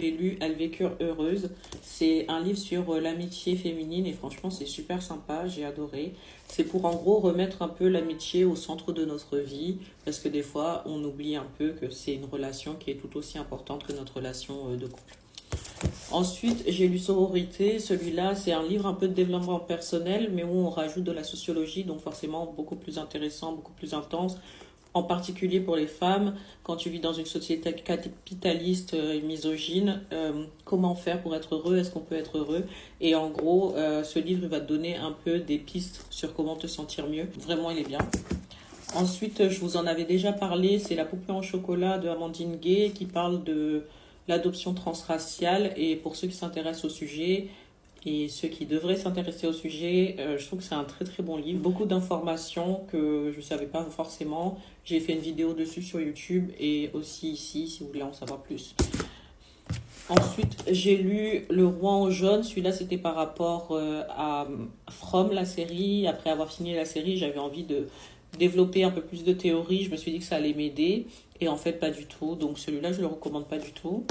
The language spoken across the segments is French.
j'ai lu Elles vécurent heureuses. C'est un livre sur l'amitié féminine et franchement c'est super sympa, j'ai adoré. C'est pour en gros remettre un peu l'amitié au centre de notre vie parce que des fois on oublie un peu que c'est une relation qui est tout aussi importante que notre relation de couple. Ensuite, j'ai lu Sororité. Celui-là, c'est un livre un peu de développement personnel, mais où on rajoute de la sociologie, donc forcément beaucoup plus intéressant, beaucoup plus intense. En particulier pour les femmes, quand tu vis dans une société capitaliste et misogyne, comment faire pour être heureux? Est-ce qu'on peut être heureux? Et en gros, ce livre va te donner un peu des pistes sur comment te sentir mieux. Vraiment, il est bien. Ensuite, je vous en avais déjà parlé, c'est La poupée en chocolat de Amandine Gay qui parle de l'adoption transraciale. Et pour ceux qui s'intéressent au sujet et ceux qui devraient s'intéresser au sujet, je trouve que c'est un très très bon livre. Beaucoup d'informations que je ne savais pas forcément. J'ai fait une vidéo dessus sur YouTube et aussi ici si vous voulez en savoir plus. Ensuite, j'ai lu Le Roi en jaune. Celui-là, c'était par rapport à From, la série. Après avoir fini la série, j'avais envie de développer un peu plus de théorie. Je me suis dit que ça allait m'aider. Et en fait, pas du tout. Donc celui-là, je ne le recommande pas du tout.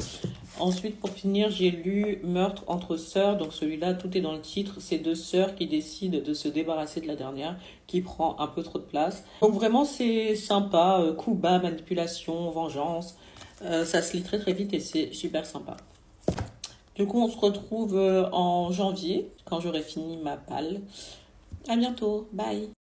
Ensuite, pour finir, j'ai lu Meurtre entre sœurs. Donc celui-là, tout est dans le titre. C'est deux sœurs qui décident de se débarrasser de la dernière, qui prend un peu trop de place. Donc vraiment, c'est sympa. Coup bas, manipulation, vengeance. Ça se lit très très vite et c'est super sympa. Du coup, on se retrouve en janvier, quand j'aurai fini ma palle. À bientôt, bye!